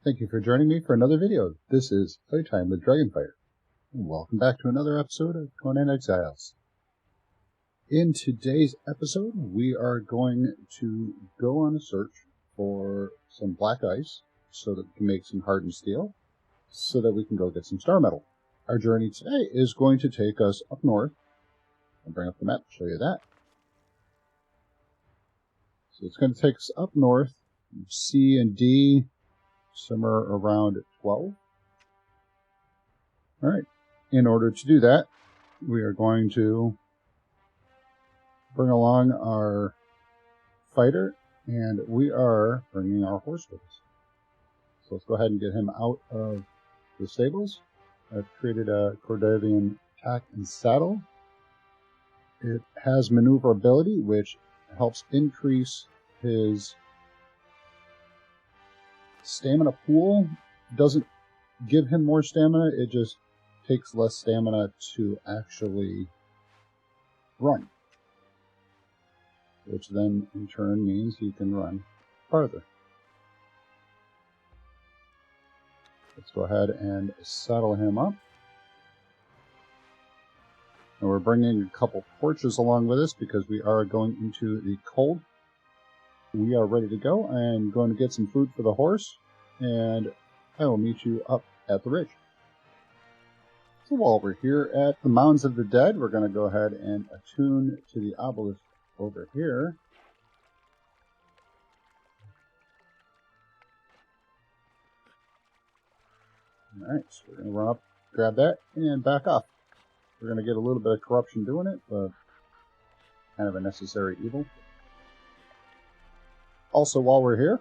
Thank you for joining me for another video. This is Playtime with DragonFire. And welcome back to another episode of Conan Exiles. In today's episode, we are going to go on a search for some black ice so that we can make some hardened steel, so that we can go get some star metal. Our journey today is going to take us up north. I'll bring up the map to show you that. So it's going to take us up north, C and D, somewhere around 12. Alright, in order to do that, we are going to bring along our fighter, and we are bringing our horse with us. So let's go ahead and get him out of the stables. I've created a Cordavian attack and saddle. It has maneuverability, which helps increase his stamina pool. Doesn't give him more stamina, it just takes less stamina to actually run, which then in turn means he can run farther. Let's go ahead and saddle him up. And we're bringing a couple torches along with us because we are going into the cold. We are ready to go. I'm going to get some food for the horse, and I will meet you up at the ridge. So while we're here at the Mounds of the Dead, we're going to go ahead and attune to the obelisk over here. Alright, so we're going to run up, grab that, and back off. We're going to get a little bit of corruption doing it, but kind of a necessary evil. Also, while we're here,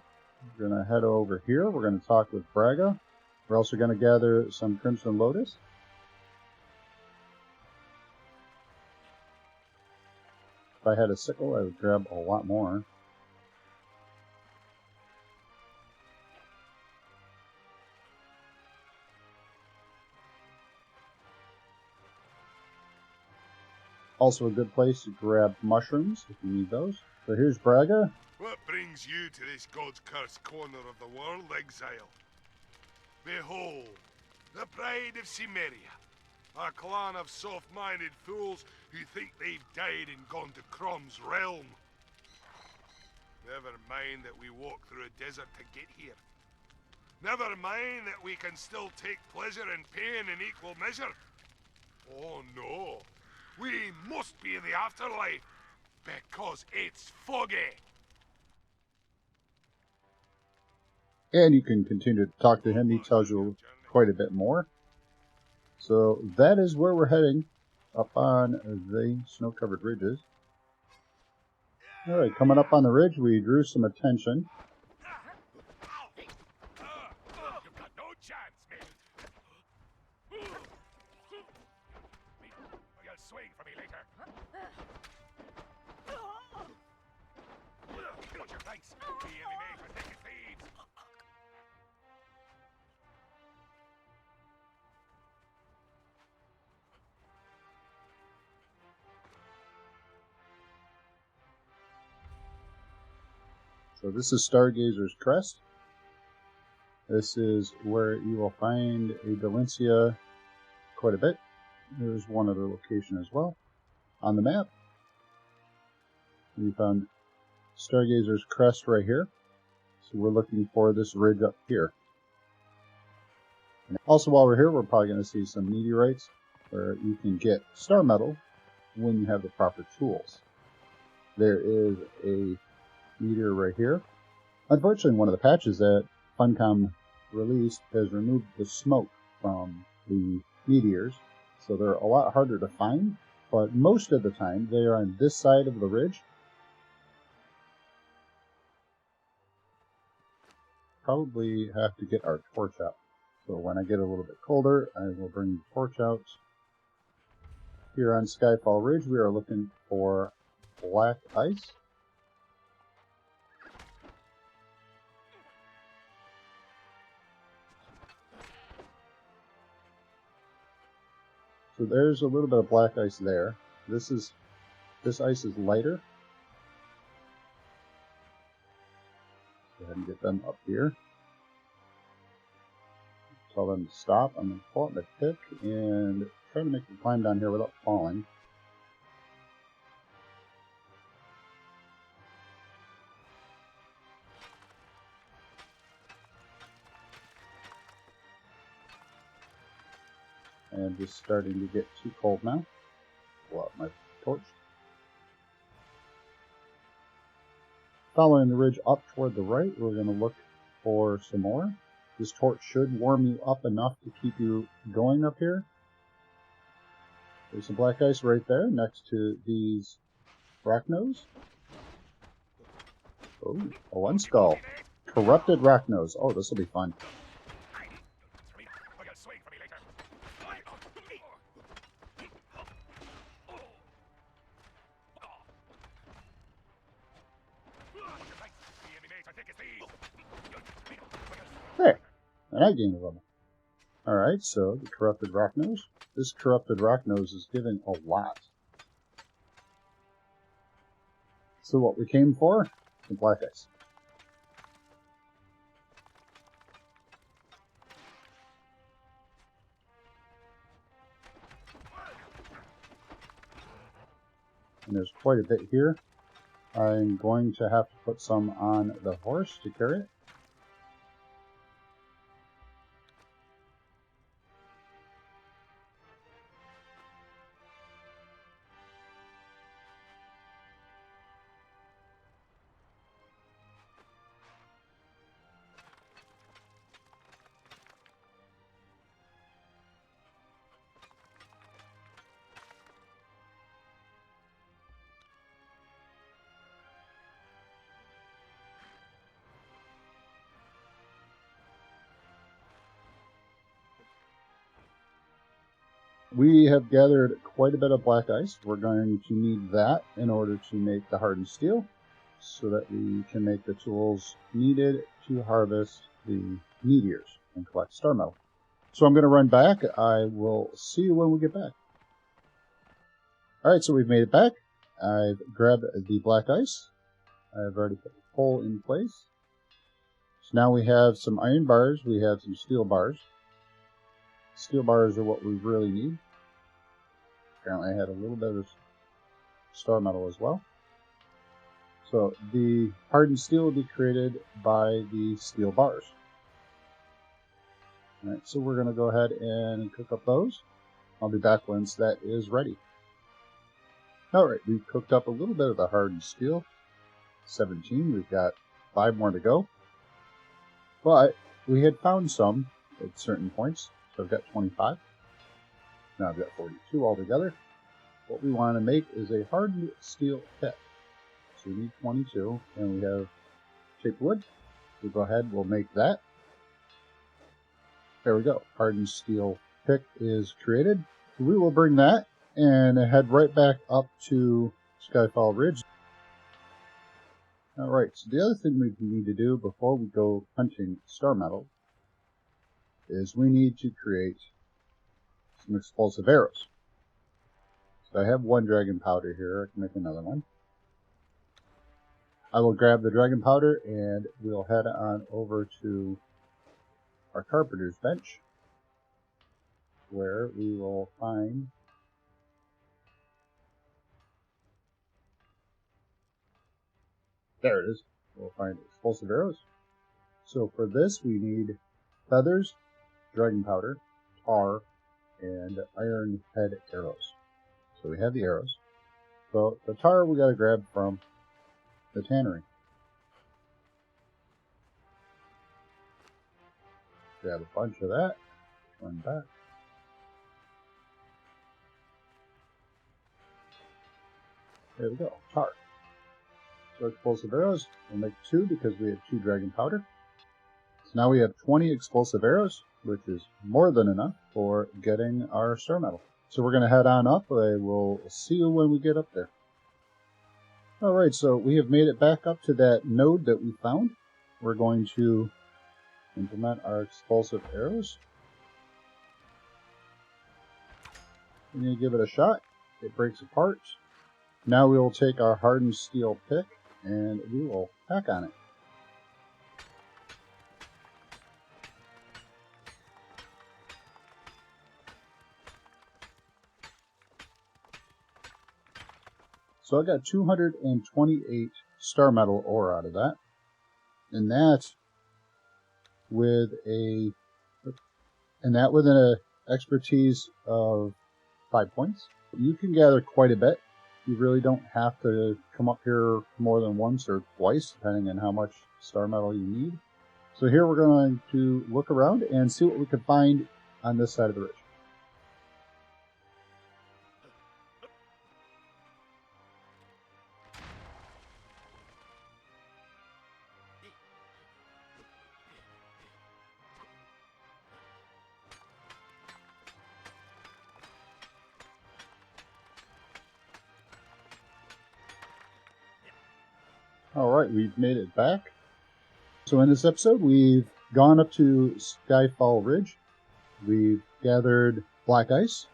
we're going to head over here. We're going to talk with Braga. We're also going to gather some Crimson Lotus. If I had a sickle, I would grab a lot more. Also a good place to grab mushrooms if you need those. So here's Braga. What brings you to this God-cursed corner of the world, Exile? Behold, the pride of Cimmeria, a clan of soft-minded fools who think they've died and gone to Crom's realm. Never mind that we walk through a desert to get here. Never mind that we can still take pleasure and pain in equal measure. Oh no, we must be in the afterlife, because it's foggy. And you can continue to talk to him. He tells you quite a bit more. So that is where we're heading, up on the snow-covered ridges. Alright, coming up on the ridge, we drew some attention. You've got no chance, mate. You'll swing for me later. Got your thanks. The MMA for taking feeds. So this is Stargazer's Crest. This is where you will find a Delencia quite a bit. There's one other location as well. On the map, we found Stargazer's Crest right here. So we're looking for this ridge up here. And also while we're here, we're probably going to see some meteorites where you can get star metal when you have the proper tools. There is a meteor right here. Unfortunately, one of the patches that Funcom released has removed the smoke from the meteors, so they're a lot harder to find, but most of the time they are on this side of the ridge. Probably have to get our torch out. So when I get a little bit colder, I will bring the torch out. Here on Skyfall Ridge, we are looking for black ice. So there's a little bit of black ice there. This ice is lighter. Go ahead and get them up here. tell them to stop. I'm going to pull out my pick and try to make it climb down here without falling. And just starting to get too cold now. Pull out my torch. Following the ridge up toward the right, we're going to look for some more. This torch should warm you up enough to keep you going up here. There's some black ice right there next to these Rachnos. Oh, a one skull. Corrupted Rachnos. Oh, this will be fun. There, and I gained a level. Alright, so the corrupted Rachnos. This corrupted Rachnos is giving a lot. So what we came for? The black ice. And there's quite a bit here. I'm going to have to put some on the horse to carry it. We have gathered quite a bit of black ice. We're going to need that in order to make the hardened steel, so that we can make the tools needed to harvest the meteors and collect star metal. So I'm going to run back. I will see you when we get back. Alright, so we've made it back. I've grabbed the black ice. I've already put the pole in place. So now we have some iron bars. We have some steel bars. Steel bars are what we really need. Apparently I had a little bit of star metal as well. So the hardened steel will be created by the steel bars. Alright, so we're going to go ahead and cook up those. I'll be back once that is ready. Alright, we've cooked up a little bit of the hardened steel. 17, we've got 5 more to go. But we had found some at certain points. So I've got 25. Now I've got 42 altogether. What we want to make is a hardened steel pick. So we need 22, and we have shaped wood. We'll go ahead, we'll make that. There we go. Hardened steel pick is created. We will bring that and head right back up to Skyfall Ridge. Alright, so the other thing we need to do before we go hunting star metal is we need to create some explosive arrows. So I have one dragon powder here. I can make another one. I will grab the dragon powder and we'll head on over to our carpenter's bench, where we will find there it is. We'll find explosive arrows. So for this we need feathers, dragon powder, tar, and iron head arrows. So we have the arrows. So the tar we gotta grab from the tannery. Grab a bunch of that, run back. There we go, tar. So explosive arrows, we'll make 2 because we have 2 dragon powder. So now we have 20 explosive arrows, which is more than enough for getting our star metal. So we're going to head on up. I will see you when we get up there. Alright, so we have made it back up to that node that we found. We're going to implement our explosive arrows. We need to give it a shot. It breaks apart. Now we will take our hardened steel pick and we will hack on it. So I got 228 star metal ore out of that. And that with an expertise of 5 points. You can gather quite a bit. You really don't have to come up here more than once or twice, depending on how much star metal you need. So here we're going to look around and see what we can find on this side of the ridge. Alright, we've made it back. So in this episode, we've gone up to Skyfall Ridge. We've gathered black ice,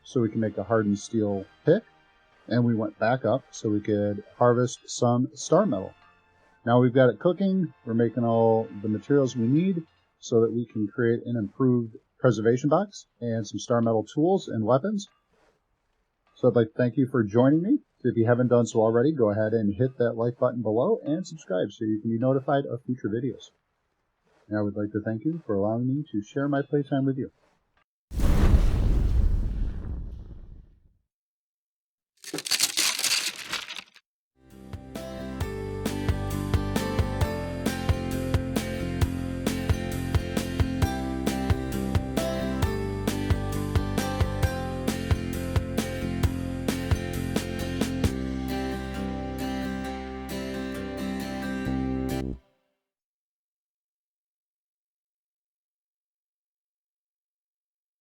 so we can make a hardened steel pick. And we went back up so we could harvest some star metal. Now we've got it cooking. We're making all the materials we need so that we can create an improved preservation box and some star metal tools and weapons. So I'd like to thank you for joining me. If you haven't done so already, go ahead and hit that like button below and subscribe so you can be notified of future videos. And I would like to thank you for allowing me to share my playtime with you.